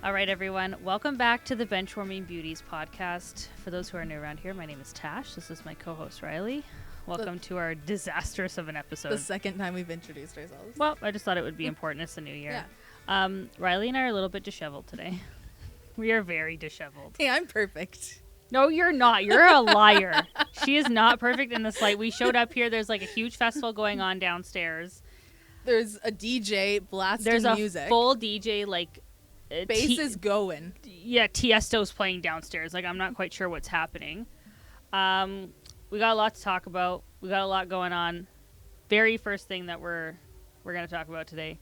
All right, everyone. Welcome back to the Benchwarming Beauties podcast. For those who are new around here, my name is Tash. This is my co-host, Rylee. Welcome to our disastrous of an episode. The second time we've introduced ourselves. Well, I just thought it would be important. It's the new year. Yeah. Rylee and I are a little bit disheveled today. We are very disheveled. Hey, I'm perfect. No, you're not. You're a liar. She is not perfect in the slight. We showed up here. There's like a huge festival going on downstairs. There's a DJ blasting music. There's a full DJ, like... bass is going. Yeah, Tiesto's playing downstairs. Like, I'm not quite sure what's happening. We got a lot to talk about. We got a lot going on. Very first thing that we're going to talk about today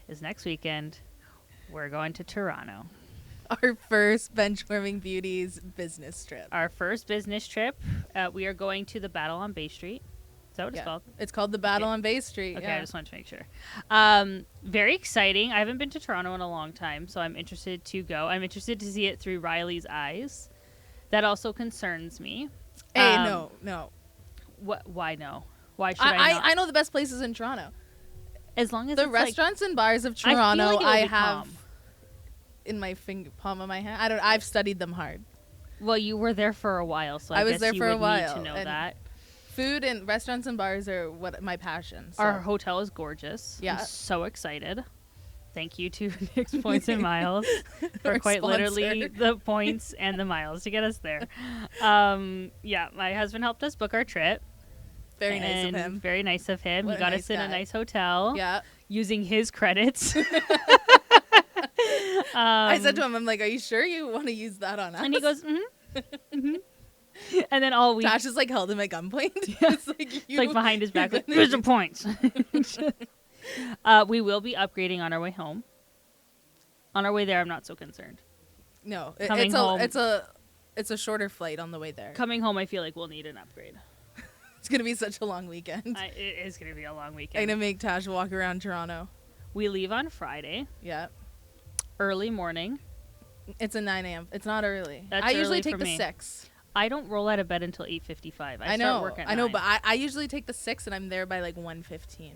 is next weekend. We're going to Toronto. Our first Benchwarming Beauties business trip. Our first business trip. We are going to the Battle on Bay Street. Is that what it's called? It's called the Battle on Bay Street. Okay, yeah. I just wanted to make sure. Very exciting. I haven't been to Toronto in a long time, so I'm interested to go. I'm interested to see it through Rylee's eyes. That also concerns me. Hey, no. Why no? Why should I not? I know the best places in Toronto. As long as the it's restaurants and bars of Toronto, I have calm. In my palm of my hand. I've studied them hard. Well, you were there for a while, so I was guess there you for would a while, need to know and that. Food and restaurants and bars are what my passion. So. Our hotel is gorgeous. Yeah. I'm so excited. Thank you to Nick's Points and Miles for quite sponsor. literally the points and the miles to get us there. Yeah, my husband helped us book our trip. Very nice of him. Very nice of him. What He got nice us in guy. a nice hotel. Yeah. Using his credits. I said to him, I'm like, are you sure you want to use that on us? And he goes, mm-hmm. Mm-hmm. And then all week. Tash is like held him at gunpoint. Yeah. It's like behind his back. Like, here's the points. We will be upgrading on our way home. On our way there, I'm not so concerned. No, it's a shorter flight on the way there. Coming home, I feel like we'll need an upgrade. It's gonna be such a long weekend. It is gonna be a long I'm weekend. gonna make Tash walk around Toronto. We leave on Friday. Yeah. Early morning. It's a 9 a.m. It's not early. That's I usually early take for the me. 6. I don't roll out of bed until 8:55. I start know. work at I know, 9. but I usually take the 6 and I'm there by like 1:15.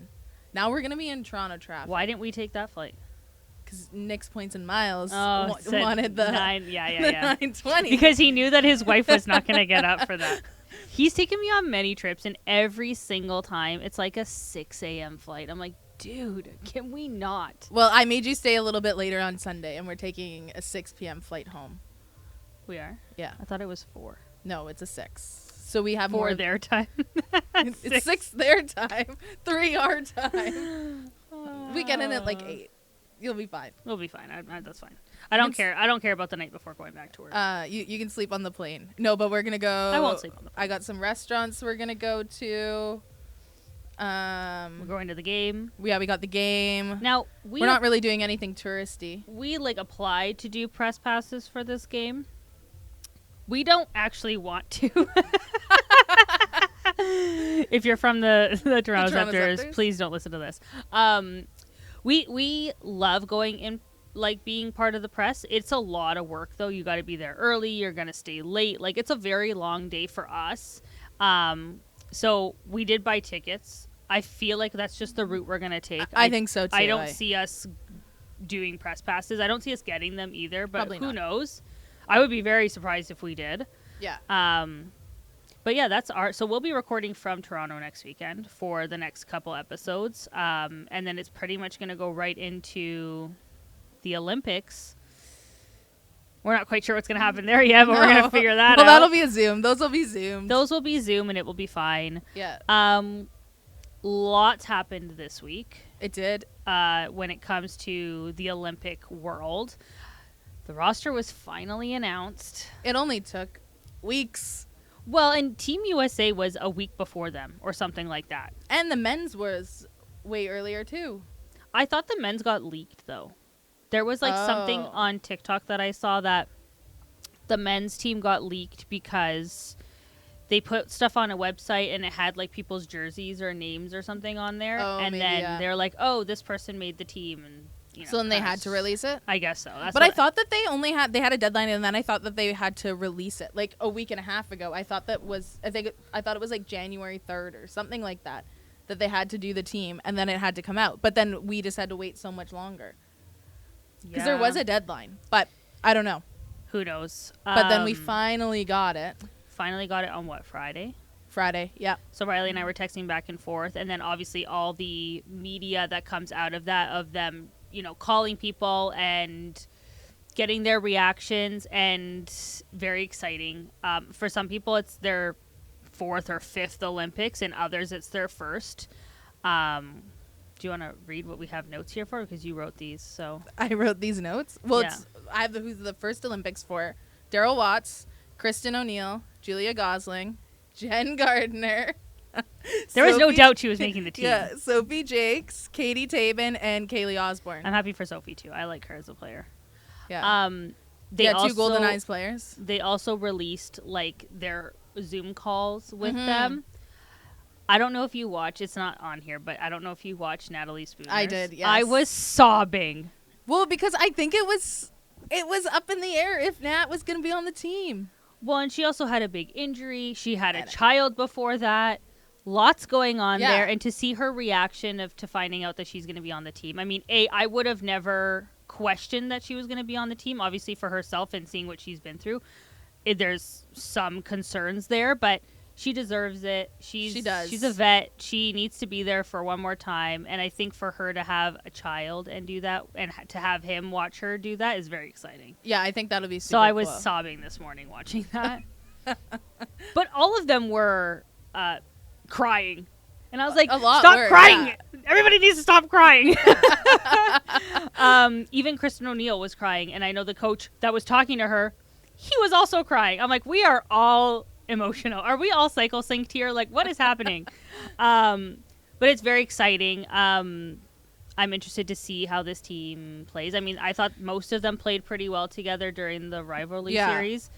Now we're gonna be in Toronto traffic. Why didn't we take that flight? Because Nick's Points and Miles Said wanted the 9. the Yeah. 9:20 Because he knew that his wife was not going to get up for that. He's taken me on many trips, and every single time it's like a 6 a.m. flight. I'm like, dude, can we not? Well, I made you stay a little bit later on Sunday, and we're taking a 6 p.m. flight home. We are? Yeah. I thought it was 4. No, it's a 6. So we have 4 more their time. It's 6 their time, 3 our time. We get in at like 8. You'll be fine. We'll be fine. That's fine. I don't care. I don't care about the night before going back to work. You can sleep on the plane. No, but we're gonna go. I won't sleep on the plane. I got some restaurants we're gonna go to. We're going to the game. We got the game. Now we're not really doing anything touristy. We like applied to do press passes for this game. We don't actually want to. If you're from the Toronto Raptors, please don't listen to this. We love going in, like being part of the press. It's a lot of work though. You got to be there early. You're going to stay late. Like it's a very long day for us. So we did buy tickets. I feel like that's just the route we're going to take. I think so too. I don't see us doing press passes. I don't see us getting them either, but Probably who not. knows? I would be very surprised if we did. Yeah. But yeah, so we'll be recording from Toronto next weekend for the next couple episodes. And then it's pretty much going to go right into the Olympics. We're not quite sure what's going to happen there yet, but we're going to figure that out. Well, that'll be a Zoom. Those will be Zoomed. Those will be Zoom and it will be fine. Yeah. Lots happened this week. It did. When it comes to the Olympic world. The roster was finally announced. It only took weeks. Well, and Team USA was a week before them or something like that. And the men's was way earlier too. I thought the men's got leaked though. There was like something on TikTok that I saw that the men's team got leaked because they put stuff on a website and it had like people's jerseys or names or something on there. And maybe, then yeah. they're like, oh, this person made the team. And so then they had to release it? I guess so. But I thought that they had a deadline, and then I thought that they had to release it like a week and a half ago. I thought it was like January 3rd or something like that they had to do the team, and then it had to come out. But then we just had to wait so much longer. Because there was a deadline, but I don't know. Who knows? But then we finally got it. Finally got it on what, Friday? Friday, yeah. So Rylee and I were texting back and forth, and then obviously all the media that comes out of that, of them, you know, calling people and getting their reactions, and very exciting. For some people, it's their 4th or 5th Olympics, and others it's their first. Do you want to read what we have notes here for? Because you wrote these, so. I wrote these notes. Well, Yeah. I have who's the first Olympics for. Daryl Watts, Kristen O'Neill, Julia Gosling, Jen Gardner. There was no doubt she was making the team. Yeah, Sophie Jakes, Katie Tabin, and Kaylee Osborne. I'm happy for Sophie, too. I like her as a player. Yeah. They two Golden Eyes players. They also released, like, their Zoom calls with Mm-hmm. them. I don't know if you watch. It's not on here, but I don't know if you watched Natalie Spooner's. I did, yes. I was sobbing. Well, because I think it was up in the air if Nat was going to be on the team. Well, and she also had a big injury. She had a child before that. Lots going on there. And to see her reaction to finding out that she's going to be on the team. I mean, I would have never questioned that she was going to be on the team, obviously for herself and seeing what she's been through. There's some concerns there, but she deserves it. She does. She's a vet. She needs to be there for one more time. And I think for her to have a child and do that, and to have him watch her do that, is very exciting. Yeah, I think that'll be super So I was cool. sobbing this morning watching that. But all of them were crying. And I was like, stop crying. Yeah. Everybody needs to stop crying. Even Kristen O'Neill was crying. And I know the coach that was talking to her, he was also crying. I'm like, we are all emotional. Are we all cycle synced here? Like, what is happening? But it's very exciting. I'm interested to see how this team plays. I mean, I thought most of them played pretty well together during the rivalry series.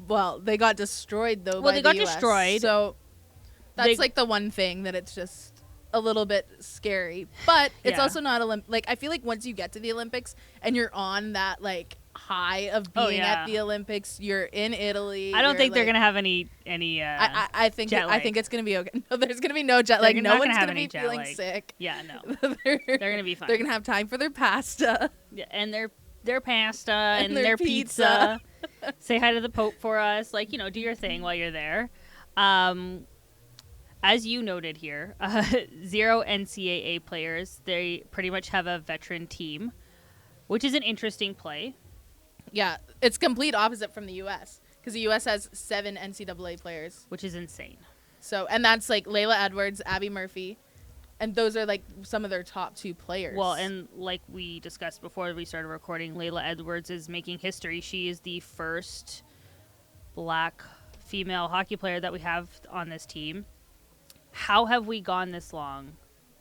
Well, they got destroyed, though, Well, they got destroyed. So that's like the one thing that it's just a little bit scary. But it's also not like, I feel like once you get to the Olympics and you're on that, like, high of being at the Olympics, you're in Italy. I don't think they're gonna have any I think jet lag. I think it's gonna be okay. No, there's gonna be no jet lag. No one's gonna be feeling lag. sick. Yeah, no. They're gonna be fine. They're gonna have time for their pasta. Yeah, and their pasta and their pizza. Say hi to the Pope for us. Like, you know, do your thing while you're there. As you noted here, 0 NCAA players. They pretty much have a veteran team, which is an interesting play. Yeah, it's complete opposite from the U.S. because the U.S. has 7 NCAA players. Which is insane. So, and that's like Layla Edwards, Abby Murphy, and those are like some of their top 2 players. Well, and like we discussed before we started recording, Layla Edwards is making history. She is the first Black female hockey player that we have on this team. How have we gone this long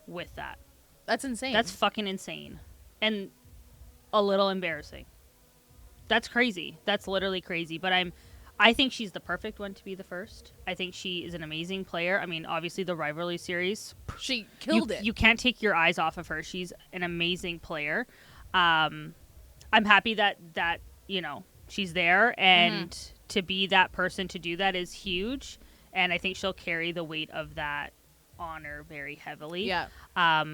with that? That's insane. That's fucking insane. And a little embarrassing. That's crazy. That's literally crazy. But I think she's the perfect one to be the first. I think she is an amazing player. I mean, obviously the rivalry series, she killed it. You can't take your eyes off of her. She's an amazing player. I'm happy that you know, she's there, and to be that person to do that is huge. And I think she'll carry the weight of that honor very heavily. Yeah.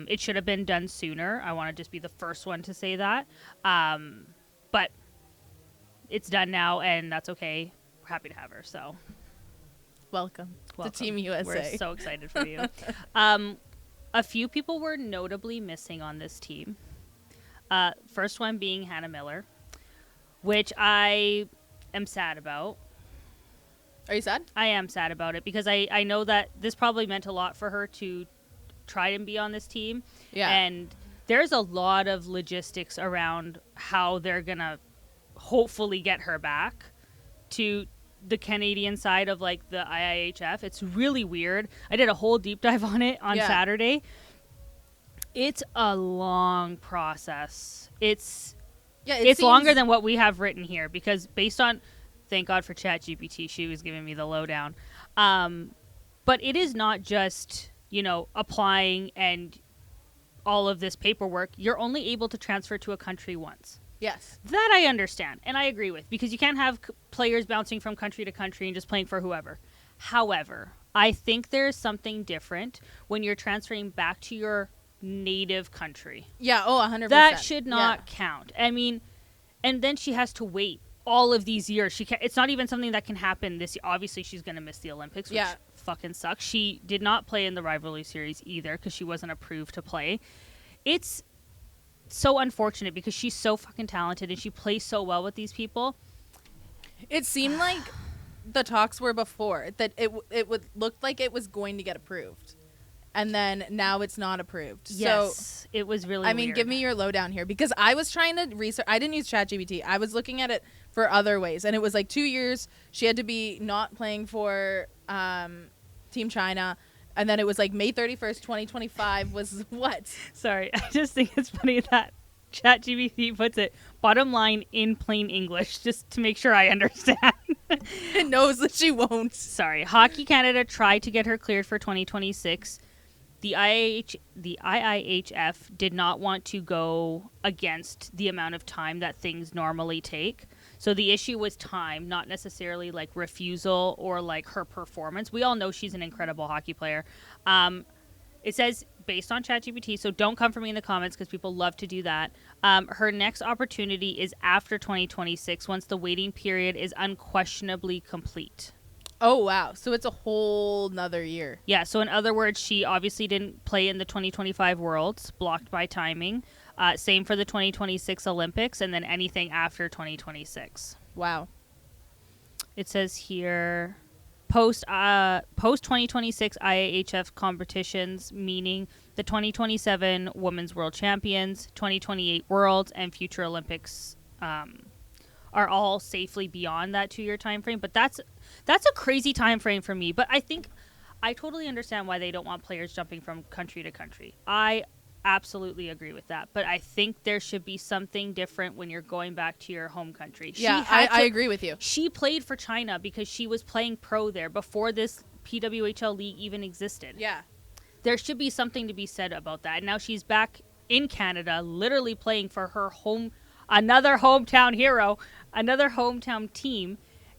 It should have been done sooner. I want to just be the first one to say that. But it's done now, and that's okay. We're happy to have her. So, welcome to Team USA. We're so excited for you. A few people were notably missing on this team. First one being Hannah Miller, which I am sad about. Are you sad? I am sad about it because I know that this probably meant a lot for her to try and be on this team. Yeah. And there's a lot of logistics around how they're going to hopefully get her back to the Canadian side of like the IIHF. It's really weird. I did a whole deep dive on it on Saturday. It's a long process. It's longer than what we have written here because based on, thank God for ChatGPT, she was giving me the lowdown. But it is not just, you know, applying and all of this paperwork. You're only able to transfer to a country once. Yes. That I understand, and I agree with, because you can't have players bouncing from country to country and just playing for whoever. However, I think there's something different when you're transferring back to your native country. Yeah, 100%. That should not count. I mean, and then she has to wait all of these years. It's not even something that can happen this year. Obviously, she's going to miss the Olympics, which fucking sucks. She did not play in the rivalry series either because she wasn't approved to play. It's so unfortunate because she's so fucking talented and she plays so well with these people. It seemed like the talks were before that it would look like it was going to get approved, and then now it's not approved. Yes, so it was really. I mean, weird. give me your lowdown here because I was trying to research. I didn't use ChatGPT. I was looking at it for other ways, and it was like 2 years. She had to be not playing for Team China, and then it was like May 31st, 2025 was what? Sorry, I just think it's funny that ChatGPT puts it bottom line in plain English just to make sure I understand. It knows that she won't. Sorry. Hockey Canada tried to get her cleared for 2026. The IIHF did not want to go against the amount of time that things normally take. So the issue was time, not necessarily like refusal or like her performance. We all know she's an incredible hockey player. It says based on ChatGPT, so don't come for me in the comments because people love to do that. Her next opportunity is after 2026 once the waiting period is unquestionably complete. Oh, wow. So it's a whole nother year. Yeah, so in other words, she obviously didn't play in the 2025 Worlds, blocked by timing. Same for the 2026 Olympics, and then anything after 2026. Wow. It says here, post 2026 IAHF competitions, meaning the 2027 Women's World Champions, 2028 Worlds, and future Olympics are all safely beyond that 2-year time frame. But that's a crazy time frame for me. But I think I totally understand why they don't want players jumping from country to country. I absolutely agree with that. But I think there should be something different when you're going back to your home country. Yeah, I agree with you. She played for China because she was playing pro there before this PWHL league even existed. Yeah. There should be something to be said about that. And now she's back in Canada, literally playing for her another hometown hero, another hometown team.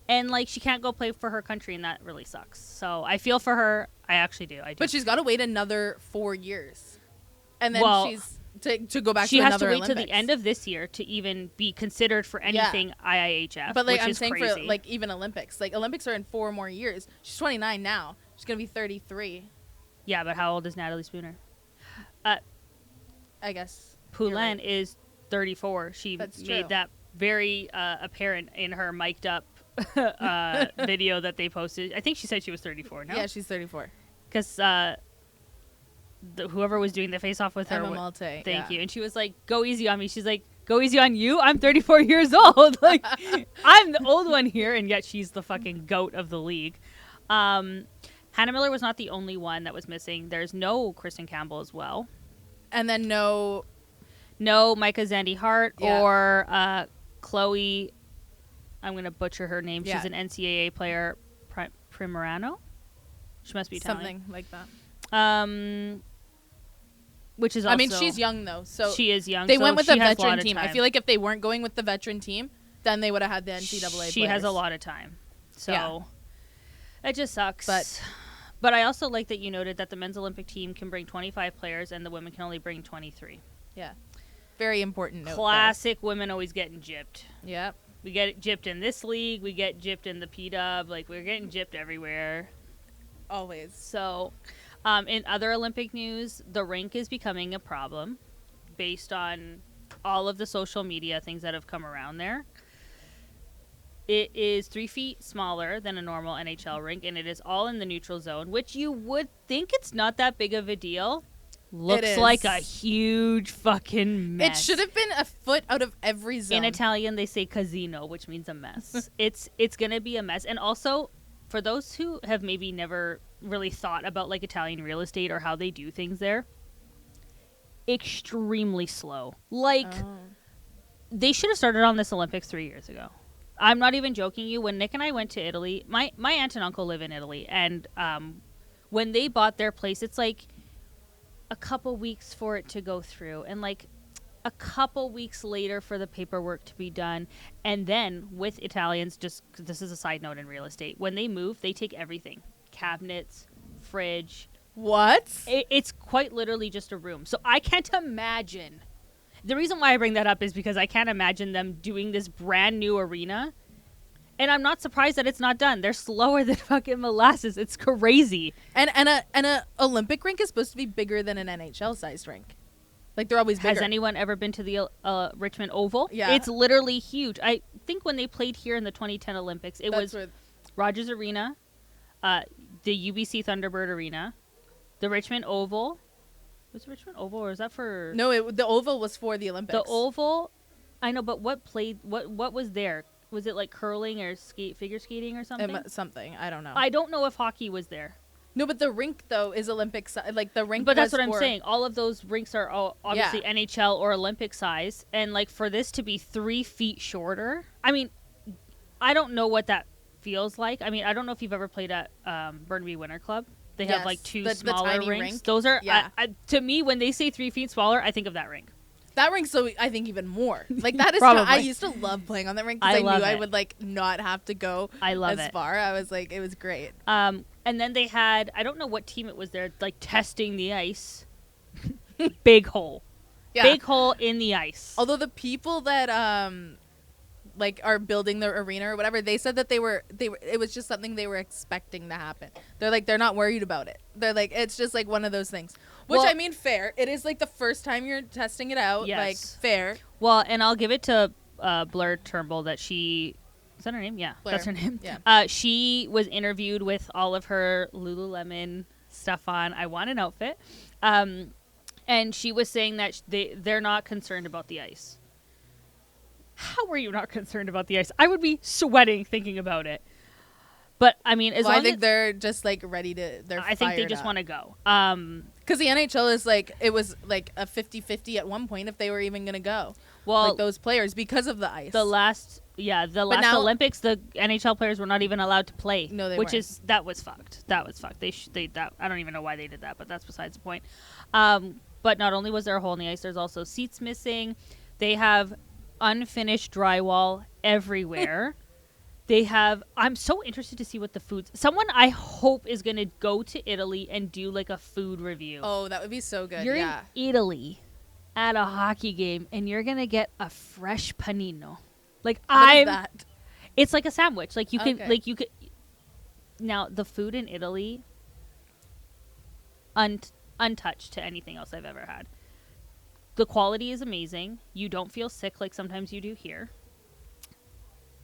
And, like, she can't go play for her country, and that really sucks. So I feel for her. I actually do. I do. But she's got to wait another 4 years. And then she's to go back to another Olympics. She has to wait till the end of this year to even be considered for anything IIHF, but, like, which I'm is saying crazy. for, like, even Olympics. Like, Olympics are in 4 more years. She's 29 now. She's going to be 33. Yeah, but how old is Natalie Spooner? I guess. Poulin is 34. She made that very apparent in her mic'd up video that they posted. I think she said she was 34. No? Yeah, she's 34. Because whoever was doing the face-off with her. Emma Malte. Thank you. And she was like, go easy on me. She's like, go easy on you? I'm 34 years old. Like, I'm the old one here, and yet she's the fucking goat of the league. Hannah Miller was not the only one that was missing. There's no Kristen Campbell as well. And then no Micah Zandy Hart or Chloe. I'm going to butcher her name. Yeah. She's an NCAA player. Primorano? She must be Italian. Something like that. Which is also... I mean, she's young, though. So she is young. They so went with the the veteran team. I feel like if they weren't going with the veteran team, then they would have had the NCAA She players. has a lot of time. So it just sucks. But I also like that you noted that the men's Olympic team can bring 25 players and the women can only bring 23. Yeah. Very important note. Classic women always getting gypped. Yep. We get gypped in this league. We get gypped in the P-Dub. Like, we're getting gypped everywhere. Always. So, in other Olympic news, the rink is becoming a problem based on all of the social media things that have come around there. It is 3 feet smaller than a normal NHL rink, and it is all in the neutral zone, which you would think it's not that big of a deal. Looks like a huge fucking mess. It should have been a foot out of every zone. In Italian, they say casino, which means a mess. It's going to be a mess. And also, for those who have maybe never really thought about like Italian real estate or how they do things there, extremely slow. Like, they should have started on this Olympics 3 years ago. I'm not even joking you. When Nick and I went to Italy, my aunt and uncle live in Italy, and when they bought their place, it's like a couple weeks for it to go through, and like a couple weeks later for the paperwork to be done. And then with Italians, just 'cause this is a side note in real estate, when they move, they take everything: cabinets, fridge, What? It's quite literally just a room. So I can't imagine. The reason why I bring that up is because I can't imagine them doing this brand new arena. And I'm not surprised that it's not done. They're slower than fucking molasses. It's crazy. And a Olympic rink is supposed to be bigger than an NHL sized rink. Like, they're always bigger. Has anyone ever been to the Richmond Oval? Yeah. It's literally huge. I think when they played here in the 2010 Olympics, it was Rogers Arena, the UBC Thunderbird Arena, the Richmond Oval. Was it Richmond Oval, or was that for... No, the Oval was for the Olympics. The Oval, I know, but what was there? Was it like curling or figure skating or something? Something. I don't know. I don't know if hockey was there. No, but the rink, though, is Olympic size. Like, the rink. But that's what I'm saying. All of those rinks are obviously Yeah. NHL or Olympic size. And, like, for this to be 3 feet shorter, I mean, I don't know what that feels like. I mean, I don't know if you've ever played at Burnaby Winter Club. They have, like, two smaller tiny rinks. rink. Those are, Yeah. to me, when they say 3 feet smaller, I think of that rink. That rink's so, I think, even more. Like, that is... Probably. I used to love playing on that rink because I knew I would, like, not have to go as far. I was like, it was great. And then they had, I don't know what team it was there, like, testing the ice. Big hole. Yeah. Big hole in the ice. Although the people that, like, are building the arena or whatever, they said that it was just something they were expecting to happen. They're like, they're not worried about it. They're like, it's just like one of those things. Which, I mean, fair. It is like the first time you're testing it out. Yes. Like, fair. Well, and I'll give it to Blair Turnbull that she... Is that her name? Yeah, Blair. That's her name. Yeah. She was interviewed with all of her Lululemon stuff on. I want an outfit. And she was saying that they're not concerned about the ice. How are you not concerned about the ice? I would be sweating thinking about it. But, I mean, as long as... I think they're just, like, ready to... I think they just want to go. Because the NHL is, like... It was, like, a 50-50 at one point if they were even going to go. Well... Like, those players, because of the ice. The last Olympics, the NHL players were not even allowed to play. No, they weren't. That was fucked. That was fucked. I don't even know why they did that, but that's besides the point. But not only was there a hole in the ice, there's also seats missing. They have unfinished drywall everywhere. I'm so interested to see what the foods... Someone I hope is going to go to Italy and do, like, a food review. Oh, that would be so good. You're in Italy at a hockey game, and you're going to get a fresh panino. Like, what is that? It's like a sandwich. Like, you could... Now, the food in Italy, untouched to anything else I've ever had. The quality is amazing. You don't feel sick like sometimes you do here.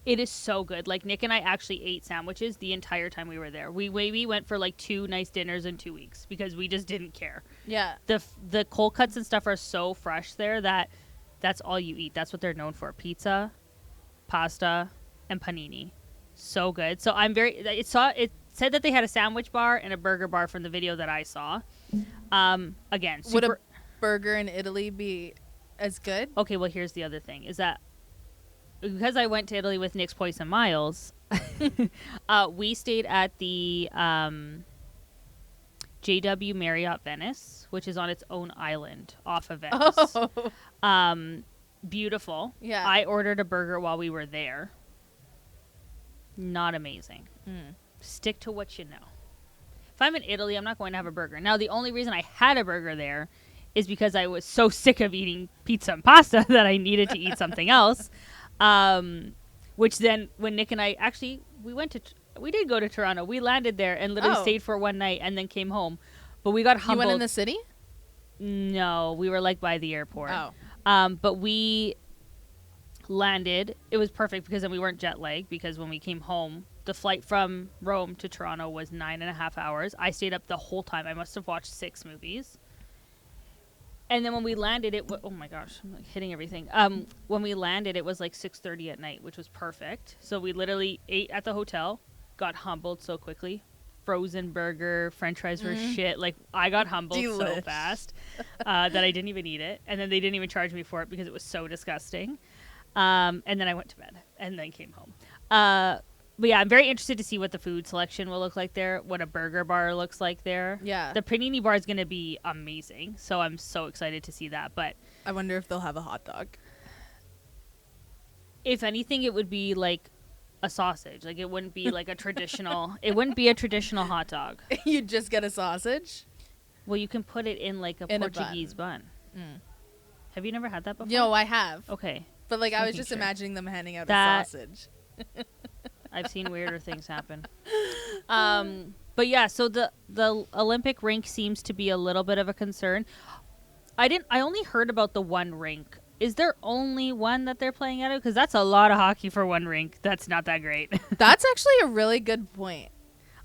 It is so good. Like, Nick and I actually ate sandwiches the entire time we were there. We went for, like, 2 nice dinners in 2 weeks because we just didn't care. Yeah. The cold cuts and stuff are so fresh there that that's all you eat. That's what they're known for. Pizza, pasta, and panini. So good. So I'm it said that they had a sandwich bar and a burger bar from the video that I saw. Again, would a burger in Italy be as good? Okay, well, here's the other thing. Is that because I went to Italy with Nick's Points and Miles, we stayed at the JW Marriott Venice, which is on its own island off of Venice. Oh. Beautiful. Yeah. I ordered a burger while we were there. Not amazing. Stick to what you know. If I'm in Italy, I'm not going to have a burger. Now, the only reason I had a burger there is because I was so sick of eating pizza and pasta that I needed to eat something else. Which then, when Nick and I actually, we did go to Toronto. We landed there and literally stayed for one night and then came home. But we got humbled. You went in the city? No, we were like by the airport. Oh. But we landed. It was perfect because then we weren't jet lagged because when we came home, the flight from Rome to Toronto was 9.5 hours. I stayed up the whole time. I must have watched 6 movies. And then when we landed, oh my gosh, I'm like hitting everything. When we landed, it was like 6:30 at night, which was perfect. So we literally ate at the hotel, got humbled so quickly. Frozen burger, French fries were shit. Like, I got humbled so fast that I didn't even eat it. And then they didn't even charge me for it because it was so disgusting. And then I went to bed and then came home. But yeah, I'm very interested to see what the food selection will look like there, what a burger bar looks like there. Yeah. The panini bar is going to be amazing, so I'm so excited to see that. But I wonder if they'll have a hot dog. If anything, it would be like a sausage. Like, it wouldn't be like a traditional. It wouldn't be a traditional hot dog. You'd just get a sausage? Well, you can put it in like a Portuguese bun. Have you never had that before? No, I have. Okay. But like I was just imagining them handing out a sausage. I've seen weirder things happen. But yeah, so the Olympic rink seems to be a little bit of a concern. I only heard about the one rink. Is there only one that they're playing at it? Because that's a lot of hockey for one rink. That's not that great. That's actually a really good point.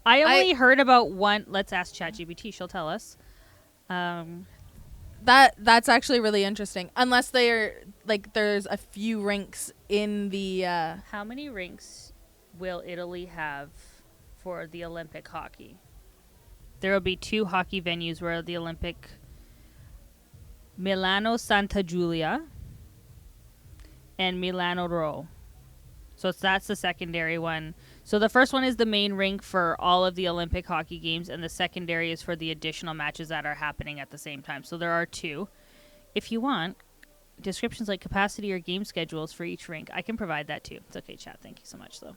I only heard about one. Let's ask ChatGPT. She'll tell us. That's actually really interesting. Unless they're like there's a few rinks in the. How many rinks will Italy have for the Olympic hockey? There will be 2 hockey venues where the Olympic. Milano Santa Giulia and Milano Rho. So that's the secondary one. So the first one is the main rink for all of the Olympic hockey games, and the secondary is for the additional matches that are happening at the same time. So there are 2. If you want descriptions like capacity or game schedules for each rink, I can provide that too. It's okay, chat. Thank you so much, though.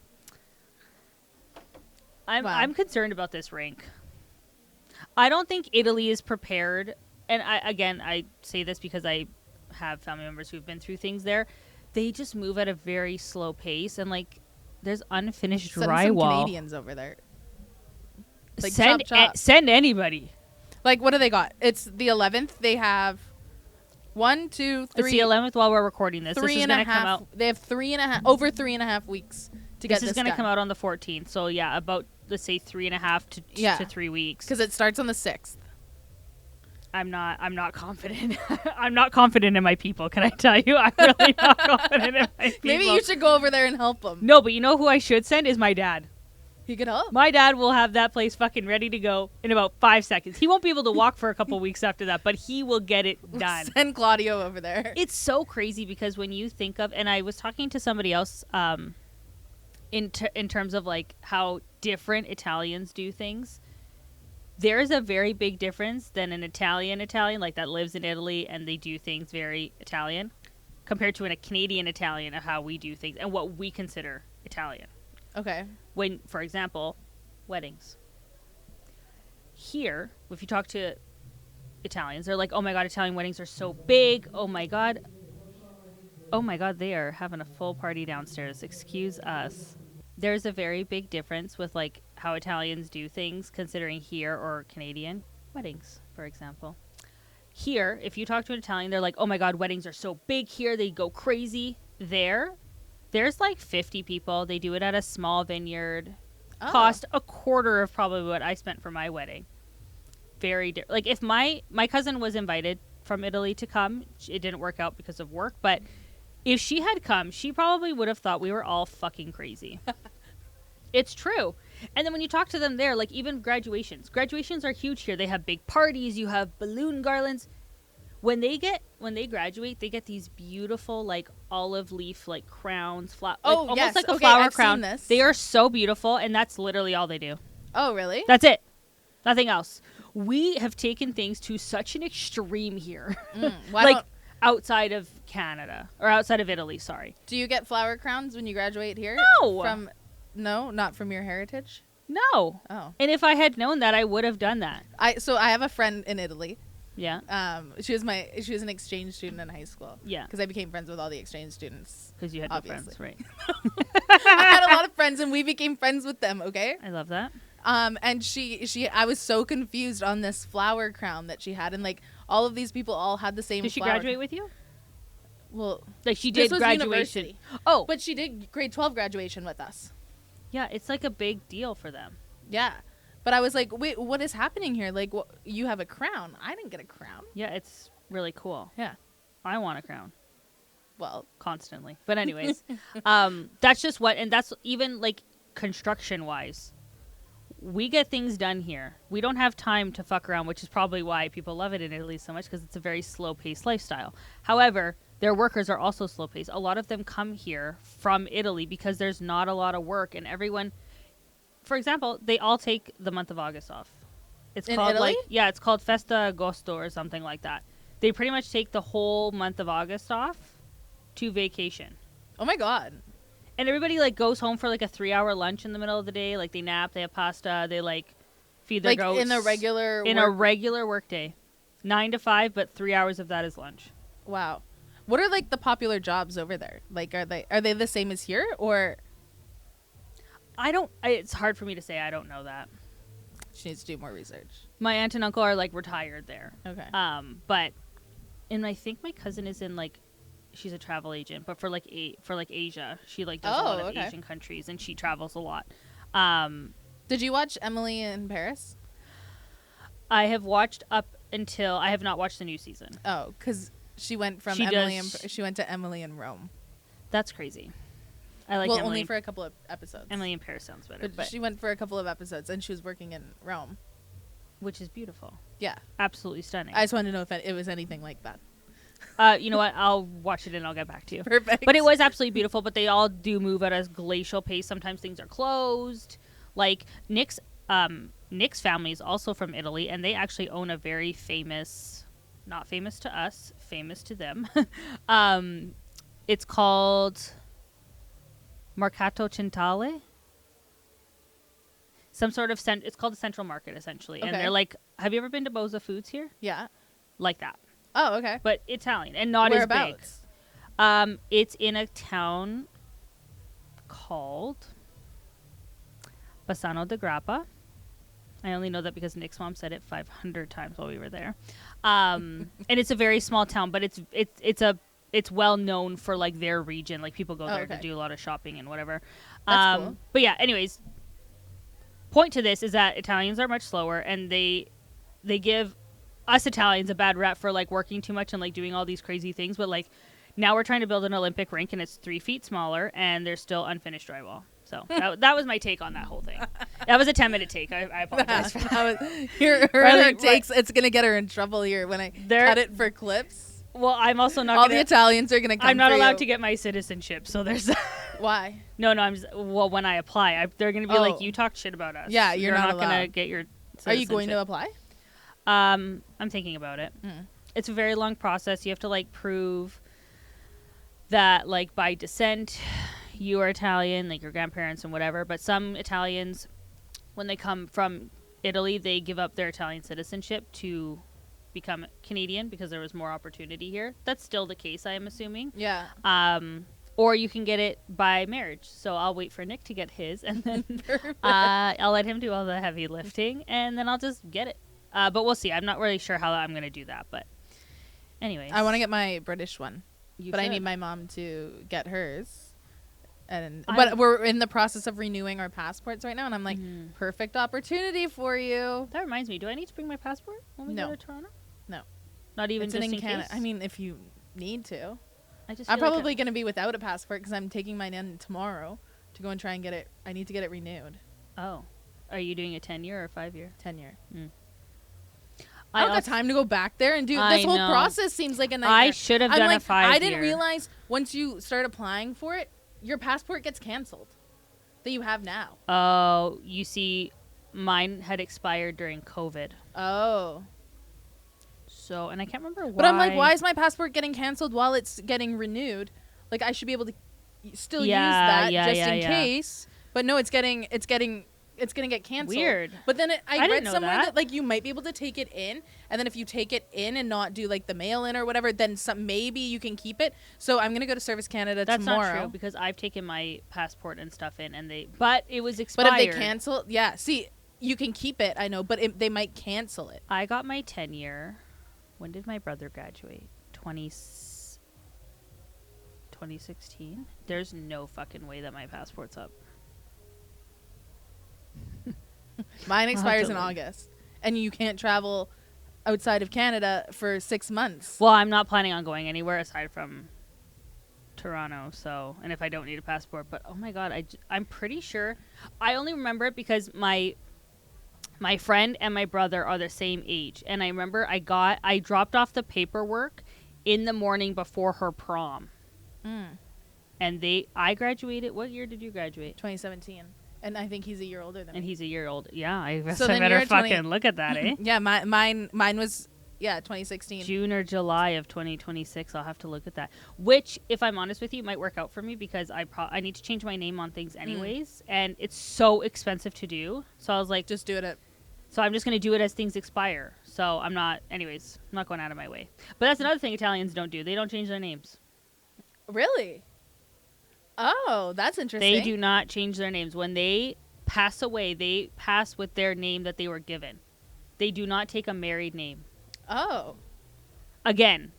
I'm concerned about this rink. I don't think Italy is prepared. And I say this because I have family members who've been through things there. They just move at a very slow pace, and like there's unfinished drywall. Some Canadians over there. Like, send anybody. Like, what do they got? It's the 11th. They have 1, 2, 3. It's the 11th while we're recording this. This is going to come out. They have 3.5 weeks to get this is going to come out on the 14th. So yeah, about let's say 3.5 to 3 weeks. Because it starts on the 6th. I'm not confident. I'm not confident in my people. Can I tell you? I'm really not confident in my people. Maybe you should go over there and help them. No, but you know who I should send is my dad. He could help. My dad will have that place fucking ready to go in about 5 seconds. He won't be able to walk for a couple weeks after that, but he will get it done. Send Claudio over there. It's so crazy because when you think of, and I was talking to somebody else in terms of like how different Italians do things. There is a very big difference than an Italian like that lives in Italy and they do things very Italian compared to a Canadian Italian of how we do things and what we consider Italian. Okay. When, for example, weddings. Here, if you talk to Italians, they're like, oh my God, Italian weddings are so big. Oh my God, they are having a full party downstairs. Excuse us. There's a very big difference with like how Italians do things considering here or Canadian weddings, for example. Here, if you talk to an Italian, they're like, oh my God, weddings are so big here. They go crazy. There's like 50 people. They do it at a small vineyard. Oh. Cost a quarter of probably what I spent for my wedding. Like if my cousin was invited from Italy to come, it didn't work out because of work, but if she had come, she probably would have thought we were all fucking crazy. It's true. And then when you talk to them there, like even graduations are huge here. They have big parties. You have balloon garlands. When they graduate, they get these beautiful like olive leaf like crowns, almost like a flower crown. Seen this. They are so beautiful, and that's literally all they do. Oh, really? That's it. Nothing else. We have taken things to such an extreme here. Outside of Canada or outside of Italy, sorry. Do you get flower crowns when you graduate here? No. No, not from your heritage? No. Oh. And if I had known that, I would have done that. So I have a friend in Italy. Yeah. She was an exchange student in high school. Yeah. Because I became friends with all the exchange students. Because you had no friends, right? I had a lot of friends, and we became friends with them. Okay. I love that. And I was so confused on this flower crown that she had, and like all of these people all had the same. Did she graduate with you? Well, like she did graduation. University. Oh, but she did grade 12 graduation with us. Yeah, it's like a big deal for them. Yeah, but I was like, wait, what is happening here? Like, you have a crown. I didn't get a crown. Yeah, it's really cool. Yeah, I want a crown. Well, constantly. But anyways, that's just and that's even like construction wise. We get things done here. We don't have time to fuck around, which is probably why people love it in Italy so much, because it's a very slow-paced lifestyle. However, their workers are also slow-paced. A lot of them come here from Italy because there's not a lot of work, and everyone, for example, they all take the month of August off. It's in called Italy? It's called Festa Agosto or something like that. They pretty much take the whole month of August off to vacation. Oh my God. And everybody like goes home for like a 3-hour lunch in the middle of the day. Like they nap, they have pasta, they like feed their goats. In a regular work day. 9 to 5, but 3 hours of that is lunch. Wow. What are like the popular jobs over there? Like, are they the same as here, or? It's hard for me to say. I don't know that. She needs to do more research. My aunt and uncle are like retired there. Okay. And I think my cousin is in like, she's a travel agent, but for like Asia, she like does a lot of Asian countries, and she travels a lot. Did you watch Emily in Paris? I have watched up until I have not watched the new season. Oh, because she went from she went to Emily in Rome. That's crazy. I like Emily only for a couple of episodes. Emily in Paris sounds better, but she went for a couple of episodes, and she was working in Rome, which is beautiful. Yeah, absolutely stunning. I just wanted to know if it was anything like that. You know what? I'll watch it and I'll get back to you. Perfect. But it was absolutely beautiful. But they all do move at a glacial pace. Sometimes things are closed. Like Nick's family is also from Italy, and they actually own a very famous, not famous to us, famous to them. It's called Mercato Centrale. Some sort of it's called the Central Market essentially, and they're like, have you ever been to Boza Foods here? Yeah, like that. Oh, okay. But Italian and not as big. It's in a town called Bassano de Grappa. I only know that because Nick's mom said it 500 times while we were there. And it's a very small town, but it's well known for like their region. Like people go there to do a lot of shopping and whatever. That's cool. But yeah, anyways, point to this is that Italians are much slower, and they give us Italians a bad rep for like working too much and like doing all these crazy things. But like now we're trying to build an Olympic rink, and it's 3 feet smaller, and there's still unfinished drywall. So that was my take on that whole thing. That was a 10-minute take. I apologize for that. Her takes, it's going to get her in trouble here when I cut it for clips. Well, I'm also not all the Italians are going to come. I'm not allowed to get my citizenship, so there's Why? No, when I apply, they're going to be like, you talked shit about us. Yeah, you're not going to get your citizenship. Are you going to apply? I'm thinking about it. It's a very long process. You have to like prove that like by descent you are Italian, like your grandparents and whatever. But some Italians, when they come from Italy, they give up their Italian citizenship to become Canadian because there was more opportunity here. That's still the case, I am assuming. Yeah. Or you can get it by marriage. So I'll wait for Nick to get his, and then I'll let him do all the heavy lifting, and then I'll just get it. But we'll see. I'm not really sure how I'm going to do that. But anyways. I want to get my British one. I need my mom to get hers. But we're in the process of renewing our passports right now, and I'm like, perfect opportunity for you. That reminds me. Do I need to bring my passport when we go to Toronto? No. Not even just in Canada. case? I mean, if you need to. I'm probably going to be without a passport because I'm taking mine in tomorrow to go and try and get it. I need to get it renewed. Oh. Are you doing a 10-year or 5-year? 10-year. I don't have time to go back there and do this whole process. Seems like a nightmare. I should have done a 5-year. I didn't realize once you start applying for it, your passport gets canceled that you have now. Oh, you see, mine had expired during COVID. Oh. So, and I can't remember why. But I'm like, why is my passport getting canceled while it's getting renewed? Like, I should be able to still use that just in case. But no, it's gonna get canceled. Weird. But then I read somewhere that like you might be able to take it in, and then if you take it in and not do like the mail in or whatever, then maybe you can keep it. So I'm gonna go to Service Canada tomorrow. That's not true because I've taken my passport and stuff in, and but it was expired. But if they cancel, see, you can keep it. I know, but they might cancel it. I got my 10-year. When did my brother graduate? 2016. There's no fucking way that my passport's up. Mine expires in August, and you can't travel outside of Canada for 6 months. Well, I'm not planning on going anywhere aside from Toronto. So, and if I don't need a passport, but oh my god, I'm pretty sure. I only remember it because my friend and my brother are the same age, and I remember I dropped off the paperwork in the morning before her prom, and I graduated. What year did you graduate? 2017. And I think he's a year older than me. And he's a year old. Yeah, I so better fucking look at that, eh? Yeah, mine was 2016. June or July of 2026. I'll have to look at that. Which, if I'm honest with you, might work out for me because I need to change my name on things anyways, and it's so expensive to do. So I was like, just do it at So I'm just going to do it as things expire. So I'm not going out of my way. But that's another thing Italians don't do. They don't change their names. Really? Oh, that's interesting. They do not change their names. When they pass away, they pass with their name that they were given. They do not take a married name. Oh. Again,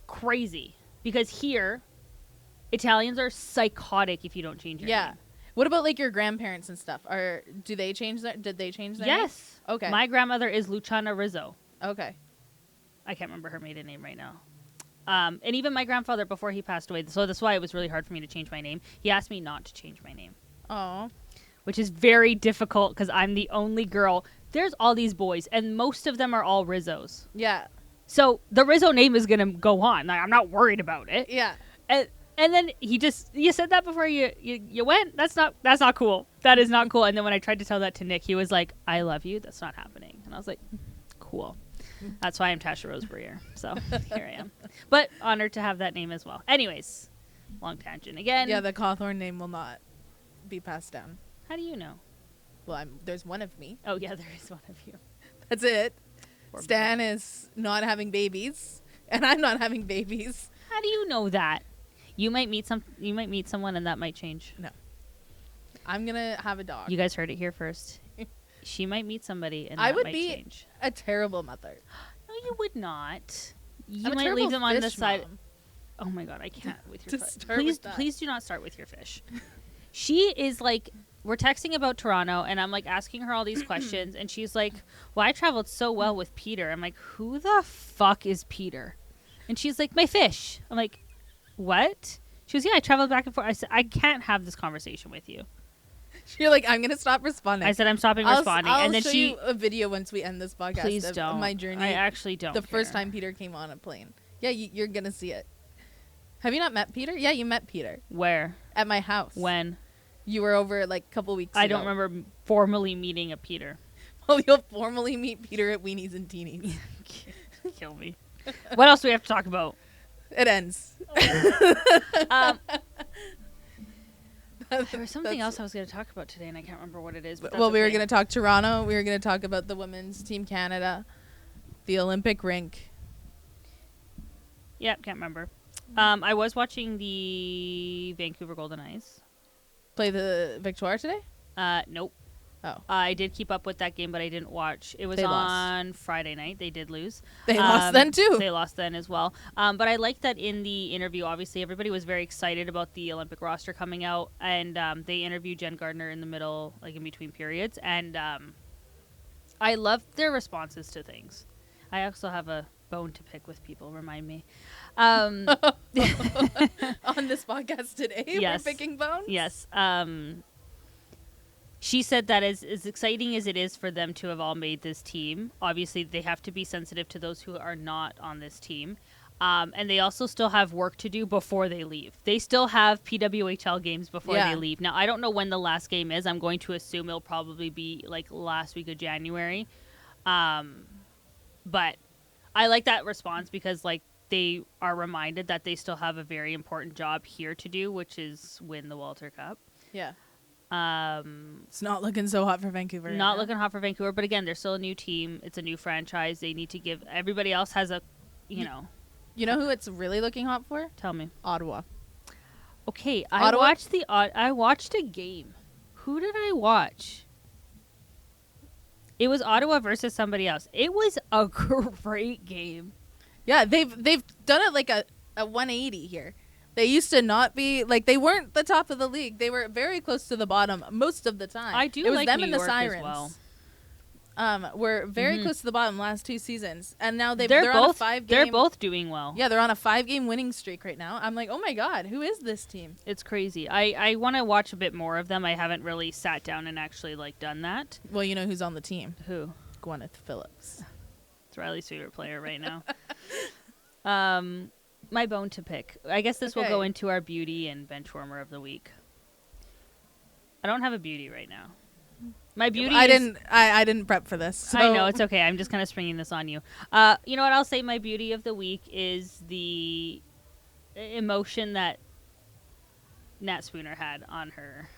crazy. Because here, Italians are psychotic if you don't change your name. What about like your grandparents and stuff? Did they change their name? Yes. Okay. My grandmother is Luciana Rizzo. Okay. I can't remember her maiden name right now. And even my grandfather before he passed away. So that's why it was really hard for me to change my name. He asked me not to change my name. Oh. Which is very difficult because I'm the only girl. There's all these boys, and most of them are all Rizzos. Yeah. So the Rizzo name is going to go on. Like, I'm not worried about it. Yeah. And then you said that before you went? That's not cool. That is not cool. And then when I tried to tell that to Nick, he was like, I love you. That's not happening. And I was like, cool. That's why I'm Tasha Rosebrier. So here I am. But honored to have that name as well. Anyways, long tangent again. Yeah, the Cawthorn name will not be passed down. How do you know? Well, there's one of me. Oh, yeah, there is one of you. That's it. Poor Stan is not having babies, and I'm not having babies. How do you know that? You might meet someone, and that might change. No, I'm gonna have a dog. You guys heard it here first. She might meet somebody, and I that would might be change. a terrible mother. No, you would not. You I'm a might leave terrible them on the fish side. mom. Oh my god, I can't with your To fish. start Please, with that. please do not start with your fish. She is like, we're texting about Toronto, and I'm like asking her all these questions, and she's like, "Well, I traveled so well with Peter." I'm like, "Who the fuck is Peter?" And she's like, "My fish." I'm like, "What?" She goes, "Yeah, I traveled back and forth." I said, "I can't have this conversation with you." You're like, I'm gonna stop responding. I said, "I'm stopping responding," I'll and then show she. you a video once we end this podcast. Please of don't. My journey. I actually don't. The first care. time Peter came on a plane. Yeah, you're gonna see it. Have you not met Peter? Yeah, you met Peter Where? at my house. When? You were over like a couple weeks ago. I don't remember formally meeting a Peter. Well, you'll formally meet Peter at Weenies and Teenies. Kill me. What else do we have to talk about? It ends. There was something else I was going to talk about today, and I can't remember what it is. But Well, we were going to talk Toronto. We were going to talk about the women's Team Canada, the Olympic rink. Yep, can't remember. I was watching the Vancouver Golden Eyes. Play the Victoire today? Nope. Oh. I did keep up with that game, but I didn't watch. It was on Friday night. They did lose. They lost then, too. They lost then as well. But I liked that in the interview, obviously, everybody was very excited about the Olympic roster coming out. And they interviewed Jen Gardner in the middle, like in between periods. And I loved their responses to things. I also have a bone to pick with people, remind me. On this podcast today, yes. We're picking bones? Yes. She said that as exciting as it is for them to have all made this team, obviously they have to be sensitive to those who are not on this team. And they also still have work to do before they leave. They still have PWHL games before they leave. Now, I don't know when the last game is. I'm going to assume it'll probably be like last week of January. But I like that response because like they are reminded that they still have a very important job here to do, which is win the Walter Cup. Yeah. It's not looking so hot for Vancouver. Not looking hot for Vancouver, but again, they're still a new team. It's a new franchise. They need to give everybody else has a, you know. You know who it's really looking hot for? Tell me. Ottawa. Okay, Ottawa? I watched a game. Who did I watch? It was Ottawa versus somebody else. It was a great game. Yeah, they've done it like a 180 here. They used to not be like they weren't the top of the league. They were very close to the bottom most of the time. I do it was like them New and the York Sirens. as well. Were very close to the bottom last 2 seasons, and now they're both on a 5-game. They're both doing well. Yeah, they're on a 5-game winning streak right now. I'm like, oh my god, who is this team? It's crazy. I want to watch a bit more of them. I haven't really sat down and actually like done that. Well, you know who's on the team? Who? Gwyneth Phillips. It's Riley's favorite player right now. My bone to pick. I guess this will go into our beauty and benchwarmer of the week. I don't have a beauty right now. My beauty. I didn't prep for this. So. I know it's okay. I'm just kind of springing this on you. You know what? I'll say my beauty of the week is the emotion that Nat Spooner had on her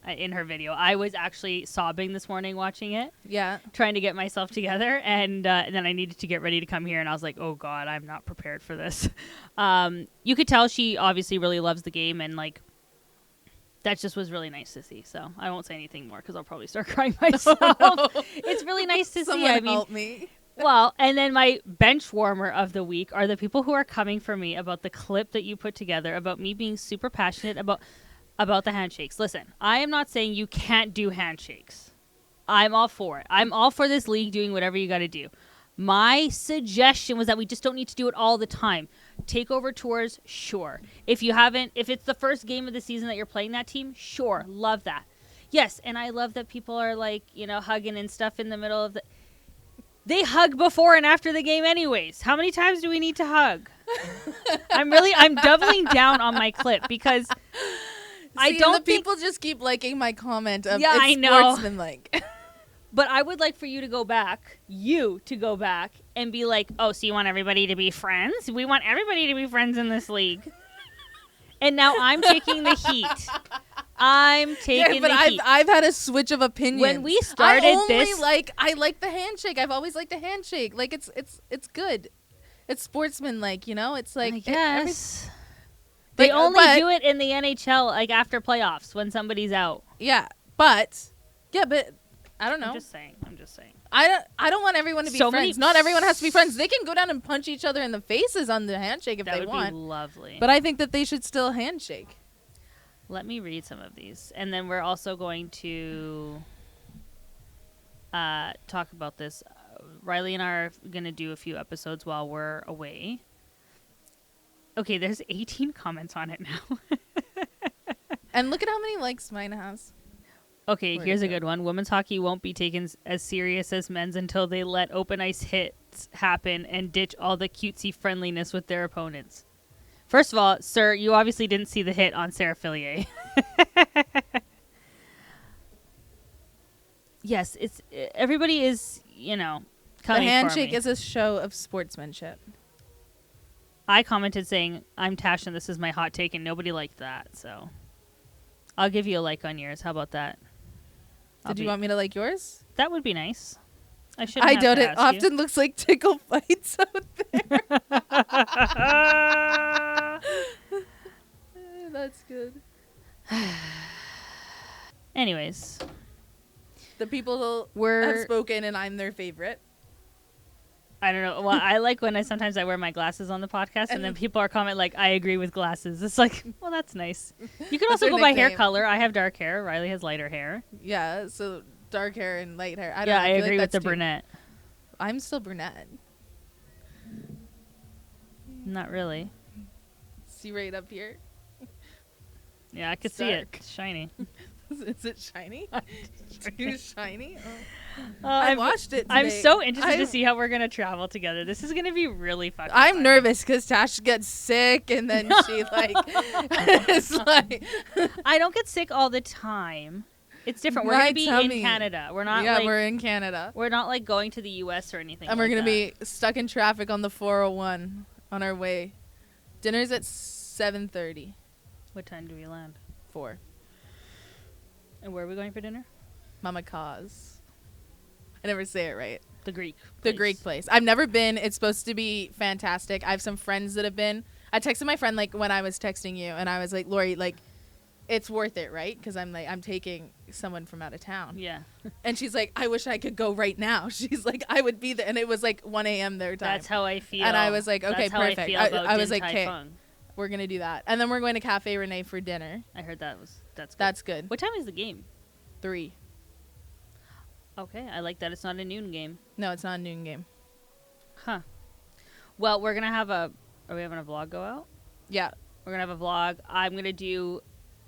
in her video. I was actually sobbing this morning watching it. Yeah. Trying to get myself together, and then I needed to get ready to come here, and I was like, oh God, I'm not prepared for this. You could tell she obviously really loves the game, and like that just was really nice to see. So I won't say anything more because I'll probably start crying myself. Oh, no. It's really nice to see. I mean, help me. Well, and then my bench warmer of the week are the people who are coming for me about the clip that you put together about me being super passionate about the handshakes. Listen, I am not saying you can't do handshakes. I'm all for it. I'm all for this league doing whatever you got to do. My suggestion was that we just don't need to do it all the time. Takeover tours, sure. If it's the first game of the season that you're playing that team, sure. Love that. Yes, and I love that people are like, hugging and stuff in the middle of the... They hug before and after the game anyways. How many times do we need to hug? I'm doubling down on my clip because I don't think... people just keep liking my comment of yeah, I know. Sportsmanlike. But I would like for you to go back and be like, oh, so you want everybody to be friends? We want everybody to be friends in this league. And now I'm taking the heat. I'm taking the heat. I've had a switch of opinion. When we started I like the handshake. I've always liked the handshake. Like it's good. It's sportsmanlike, It's like I guess. They only do it in the NHL like after playoffs when somebody's out. Yeah, but I don't know. I'm just saying. I don't want everyone to be friends. Not everyone has to be friends. They can go down and punch each other in the faces on the handshake if they want. That would be lovely. But I think that they should still handshake. Let me read some of these. And then we're also going to talk about this. Rylee and I are going to do a few episodes while we're away. Okay, there's 18 comments on it now. And look at how many likes mine has. Okay, here's a good one. Women's hockey won't be taken as serious as men's until they let open ice hits happen and ditch all the cutesy friendliness with their opponents. First of all, sir, you obviously didn't see the hit on Sarah Fillier. Yes, everybody is, coming the handshake for me. is a show of sportsmanship. I commented saying, I'm Tash and this is my hot take, and nobody liked that, so I'll give you a like on yours. How about that? Did you want me to like yours? That would be nice. I doubt it often looks like tickle fights out there. That's good. Anyways. The people have spoken and I'm their favorite. I don't know. Well, I like when sometimes I wear my glasses on the podcast and then people are commenting like, I agree with glasses. It's like, well, that's nice. You can also go by hair color. I have dark hair. Rylee has lighter hair. Yeah, so dark hair and light hair. I agree with the brunette. I'm still brunette. Not really. See right up here? Yeah, I could see it. It's shiny. Is it shiny? Too shiny? Oh. I watched it today. I'm so interested to see how we're going to travel together. This is going to be really fucking I'm nervous because Tash gets sick and then she it's like... I don't get sick all the time. It's different. We're going to be in Canada. We're not we're in Canada. We're not like going to the U.S. or anything and we're going to be stuck in traffic on the 401 on our way. Dinner's at 7:30. What time do we land? 4. And where are we going for dinner? Mama Cause. I never say it right. The Greek place. I've never been. It's supposed to be fantastic. I have some friends that have been. I texted my friend like when I was texting you and I was like, Lori, like it's worth it, right? Because I'm taking someone from out of town. Yeah. And she's like, I wish I could go right now. She's like, I would be there. And it was like 1 a.m. their time. That's how I feel. And I was like, okay, perfect. I was like, okay, Fung. we're going to do that. And then we're going to Cafe Renee for dinner. I heard that's good. That's good. What time is the game? 3. Okay, I like that. It's not a noon game. No, it's not a noon game. Huh. Well, we're going to have are we having a vlog go out? Yeah. We're going to have a vlog. I'm going to do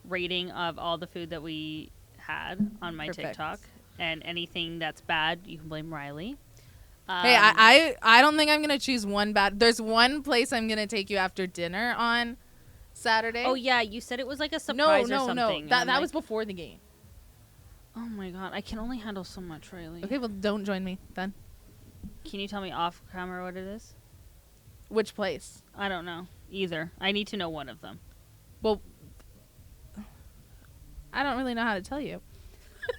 rating of all the food that we had on my TikTok. And anything that's bad, you can blame Rylee. Hey, I don't think I'm going to choose one bad. There's one place I'm going to take you after dinner on Saturday. Oh, yeah. You said it was like a surprise or something. No. That was before the game. Oh, my God. I can only handle so much, Rylee. Okay, well, don't join me then. Can you tell me off camera what it is? Which place? I don't know either. I need to know one of them. Well, I don't really know how to tell you.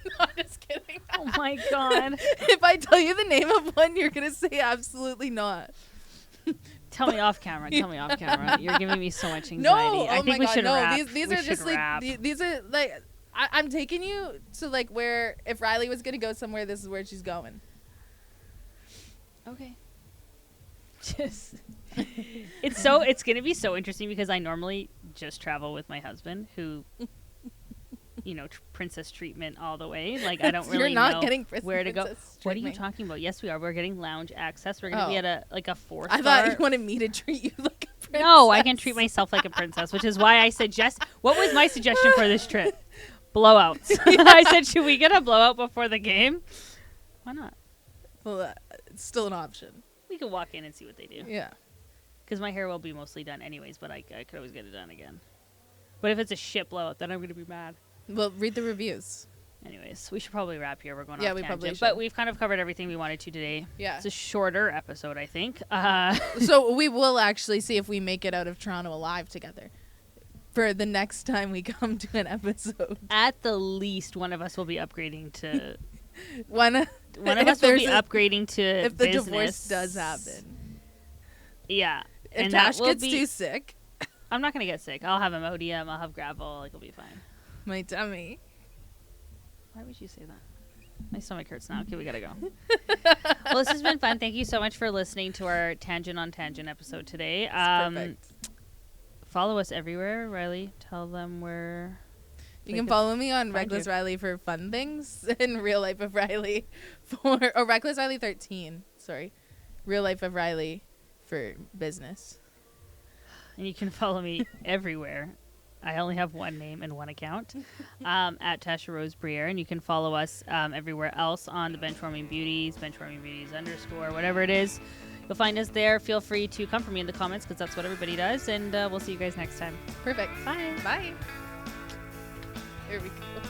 No, I'm just kidding. Oh my God. If I tell you the name of one, you're going to say absolutely not. Tell me off camera. Tell me off camera. You're giving me so much anxiety. No, I think we should wrap. These are just like these are like I'm taking you to like where if Rylee was gonna go somewhere, this is where she's going. Okay. Just it's gonna be so interesting because I normally just travel with my husband who. Princess treatment all the way. Like, I don't really know where to go. What are you talking about? Yes, we are. We're getting lounge access. We're going to be at a 4-star. I thought you wanted me to treat you like a princess. No, I can treat myself like a princess, which is why I suggest. What was my suggestion for this trip? Blowouts. I said, should we get a blowout before the game? Why not? Well, it's still an option. We can walk in and see what they do. Yeah. Because my hair will be mostly done anyways, but I could always get it done again. But if it's a shit blowout, then I'm going to be mad. Well, read the reviews. Anyways, we should probably wrap here. We're going off we tangent, probably should. But we've kind of covered everything we wanted to today. Yeah. It's a shorter episode, I think. So we will actually see if we make it out of Toronto alive together for the next time we come to an episode. At the least, one of us will be upgrading to... one of us will be upgrading to if the business. Divorce does happen. Yeah. If Tash gets too sick. I'm not going to get sick. I'll have Imodium. I'll have Gravel. Like, it'll be fine. My tummy. Why would you say that? My stomach hurts now. Okay, we gotta go. Well, this has been fun. Thank you so much for listening to our Tangent on Tangent episode today. Perfect. Follow us everywhere. Rylee, tell them where... You can follow me on Reckless Rylee for fun things and Real Life of Rylee or Reckless Rylee 13. Sorry. Real Life of Rylee for business. And you can follow me everywhere. I only have one name and one account at Tash Rose Briere, and you can follow us everywhere else on the Benchwarming Beauties, _, whatever it is. You'll find us there. Feel free to come for me in the comments because that's what everybody does, and we'll see you guys next time. Perfect. Bye. Bye. Here we go.